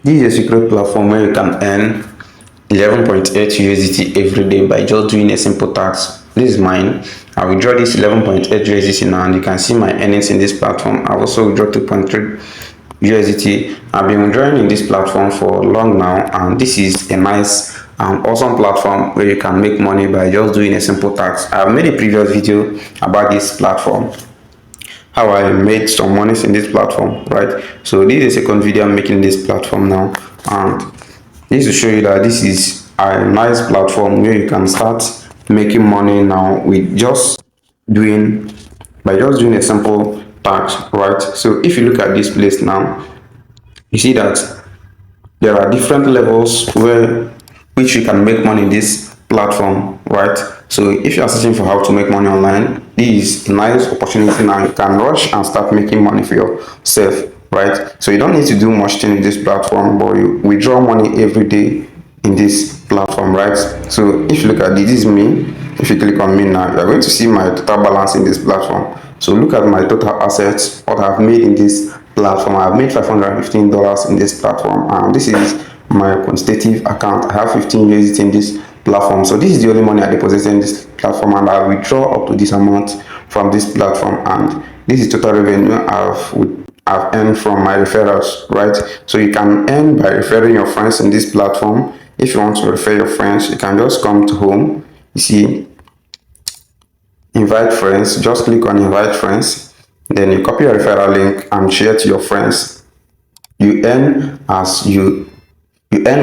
This is a secret platform where you can earn 11.8 USDT every day by just doing a simple task. This is mine. I withdraw this 11.8 USDT now, and you can see my earnings in this platform. I've also withdrawn 2.3 USDT. I've been withdrawing in this platform for long now, and this is a nice and awesome platform where you can make money by just doing a simple task. I've made a previous video about this platform, how I made some money in this platform, right? So this is the second video I'm making this platform now, and this is to show you that this is a nice platform where you can start making money now with just doing a simple task, right? So if you look at this place now, you see that there are different levels which you can make money in this platform, right? So if you are searching for how to make money online, this is a nice opportunity now. You can rush and start making money for yourself, right? So you don't need to do much thing in this platform, but you withdraw money every day in this platform, right? So if you look at this is me. If you click on me now, you are going to see my total balance in this platform. So look at my total assets, what I've made in this platform. I've made $515 in this platform, and this is my quantitative account. I have 15 USDT in this platform. So this is the only money I deposited in this platform, and I withdraw up to this amount from this platform, and this is total revenue I've earned from my referrals, right? So you can earn by referring your friends in this platform. If you want to refer your friends, you can just come to home. You see, invite friends. Just click on invite friends, then you copy your referral link and share to your friends. You earn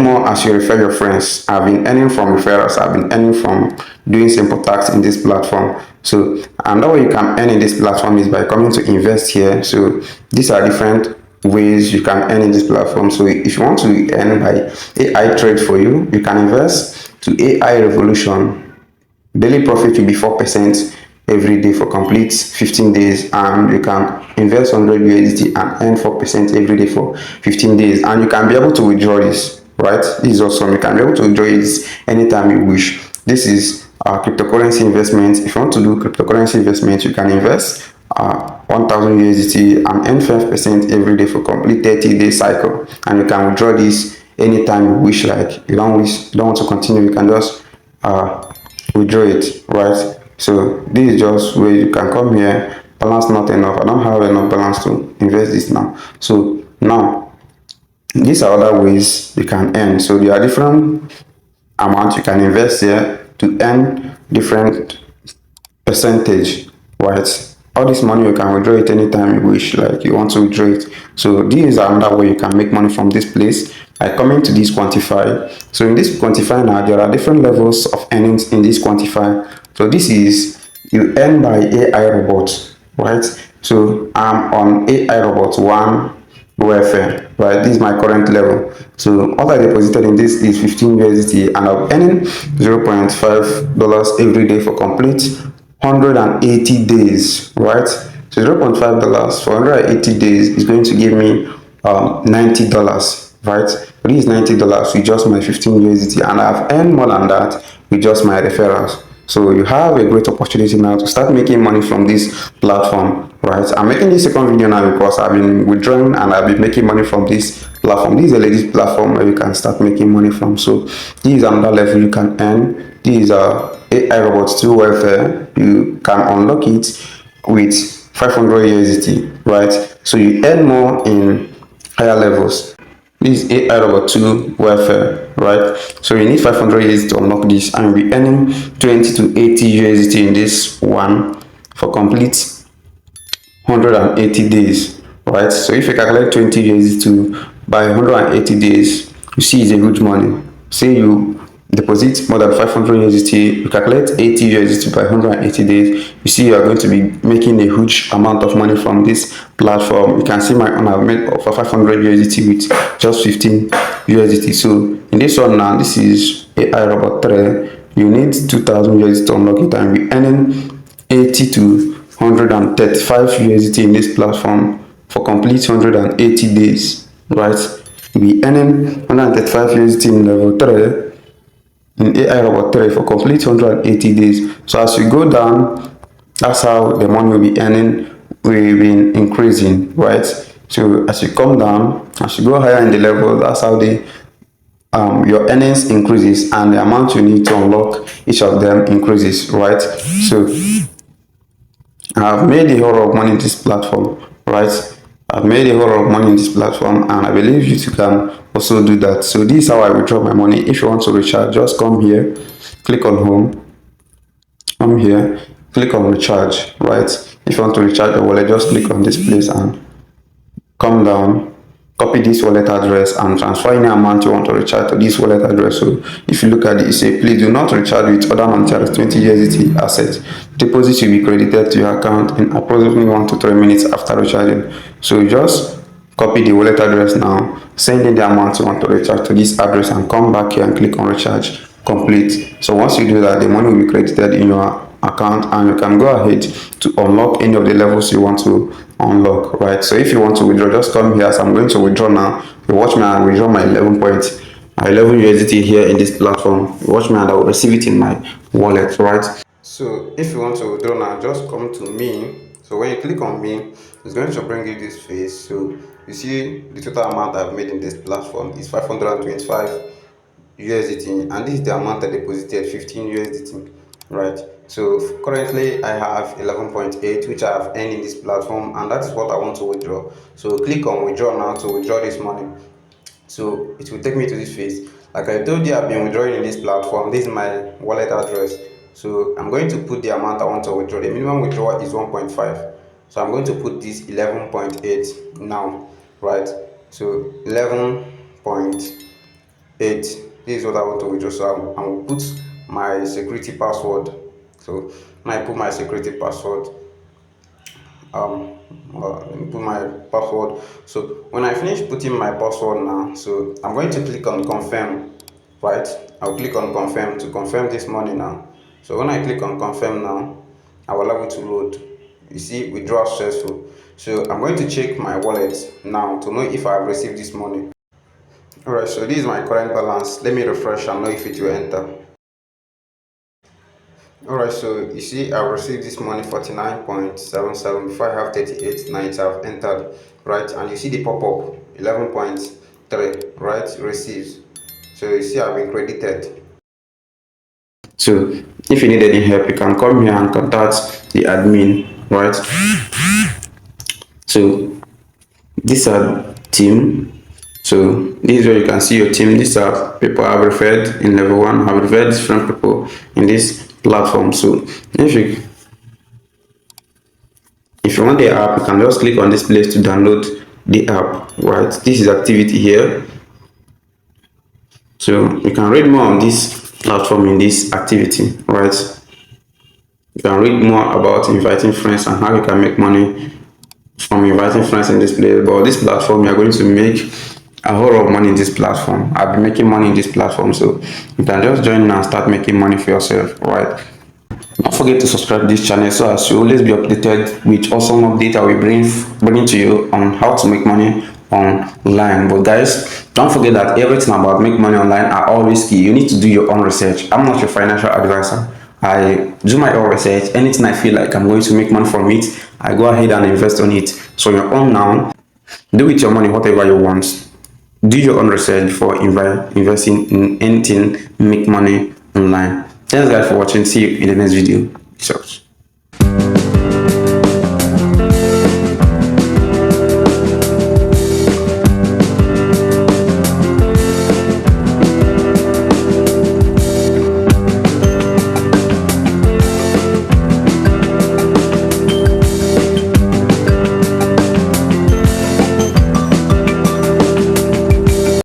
more as you refer your friends. I've been earning from referrals. I've been earning from doing simple tasks in this platform. So another way you can earn in this platform is by coming to invest here. So these are different ways you can earn in this platform. So if you want to earn by AI trade for you, you can invest to AI Revolution. Daily profit will be 4% every day for complete 15 days, and you can invest 100 USDT and earn 4% every day for 15 days, and you can be able to withdraw this, right? This is awesome. You can be able to withdraw this anytime you wish. This is cryptocurrency investment. If you want to do cryptocurrency investment, you can invest 1000 USDT and earn 5% every day for complete 30-day cycle, and you can withdraw this anytime you wish. Like you don't want to continue, you can just withdraw it, right? So this is just where you can come here. Balance not enough. I don't have enough balance to invest this now. So now these are other ways you can earn. So there are different amounts you can invest here to earn different percentage, right? All this money you can withdraw it anytime you wish, like you want to withdraw it. So this is another way you can make money from this place. I come into this quantify. So in this quantify now, there are different levels of earnings in this quantify. So this is you earn by AI robots, right? So I'm on AI robot 1 welfare, right? This is my current level. So all I deposited in this is 15 USDT, and I'm earning $0.5 every day for complete 180 days, right? So $0.5 for 180 days is going to give me $90, right? So this is $90 with just my 15 USDT, and I've earned more than that with just my referrals. So you have a great opportunity now to start making money from this platform, right? I'm making this second video now because I've been withdrawing and I've been making money from this platform. This is a legit platform where you can start making money from. So this is another level you can earn. This is AI robots 2 welfare. You can unlock it with 500 USDT, right? So you earn more in higher levels. This is AI robot 2 welfare, right? So you need 500 USDT to unlock this, and you'll be earning 20 to 80 USDT in this one for complete 180 days, right? So if you calculate 20 USDT by 180 days, you see it's a huge money. Say you deposit more than 500 USDT, you calculate 80 USDT by 180 days, you see you are going to be making a huge amount of money from this platform. You can see my own, I've made over 500 USDT with just 15 USDT. So in this one now, this is AI robot 3. You need 2000 USDT to unlock it, and we're earning 80 to 135 USDT in this platform for complete 180 days, right? We're earning 135 USDT in level 3 in AI robot 3 for complete 180 days. So as you go down, that's how the money will be earning will be increasing, right? So as you come down, as you go higher in the level, that's how the your earnings increases and the amount you need to unlock each of them increases, right? So I've made a whole lot of money in this platform, right? I've made a whole lot of money in this platform, and I believe you too can also do that. So this is how I withdraw my money. If you want to recharge, just come here, click on home, come here, click on recharge, right? If you want to recharge your wallet, just click on this place and come down, copy this wallet address and transfer any amount you want to recharge to this wallet address. So if you look at it, it says please do not recharge with other non-charged 20 USDT assets. Deposit will be credited to your account in approximately 1 to 3 minutes after recharging. So just copy the wallet address now, send in the amount you want to recharge to this address and come back here and click on recharge complete. So once you do that, the money will be credited in your account and you can go ahead to unlock any of the levels you want to unlock, right? So if you want to withdraw, just come here. As I'm going to withdraw now, you watch me and withdraw my 11 USDT here in this platform. You watch me and I will receive it in my wallet, right? So if you want to withdraw now, just come to me. So when you click on me, it's going to bring you this face. So you see the total amount I've made in this platform is 525 USDT, and this is the amount I deposited, 15 USDT, right? So currently I have 11.8 which I have earned in this platform, and that is what I want to withdraw. So click on withdraw now to withdraw this money. So it will take me to this phase. Like I told you, I've been withdrawing in this platform. This is my wallet address. So I'm going to put the amount I want to withdraw. The minimum withdrawal is 1.5. So I'm going to put this 11.8 now, right? So 11.8. This is what I want to withdraw. So I will put my security password. So when I put my security password, let me put my password. So when I finish putting my password now, so I'm going to click on confirm, right? I'll click on confirm to confirm this money now. So when I click on confirm now, I will allow it to load. You see withdrawal successful. So I'm going to check my wallet now to know if I have received this money. Alright, so this is my current balance. Let me refresh and know if it will enter. Alright, so you see I've received this money 49.77 before I have 38 nights I've entered, right? And you see the pop-up 11.3, right? Receives. So you see I've been credited. So if you need any help, you can come here and contact the admin, right? So these are team. So this is where you can see your team. These are people I've referred in level 1. I've referred different people in this platform. So if you want the app, you can just click on this place to download the app, right? This is activity here. So you can read more on this platform in this activity, right? You can read more about inviting friends and how you can make money from inviting friends in this place. But this platform, you're going to make a whole lot of money in this platform. I've been making money in this platform, so you can just join and start making money for yourself, right? Don't forget to subscribe to this channel so as you always be updated with awesome update I will bring to you on how to make money online. But guys, don't forget that everything about make money online are always key. You need to do your own research. I'm not your financial advisor. I do my own research. Anything I feel like I'm going to make money from it, I go ahead and invest on it. So your own now, do with your money whatever you want. Do your own research before investing in anything make money online. Thanks guys for watching. See you in the next video. Peace out.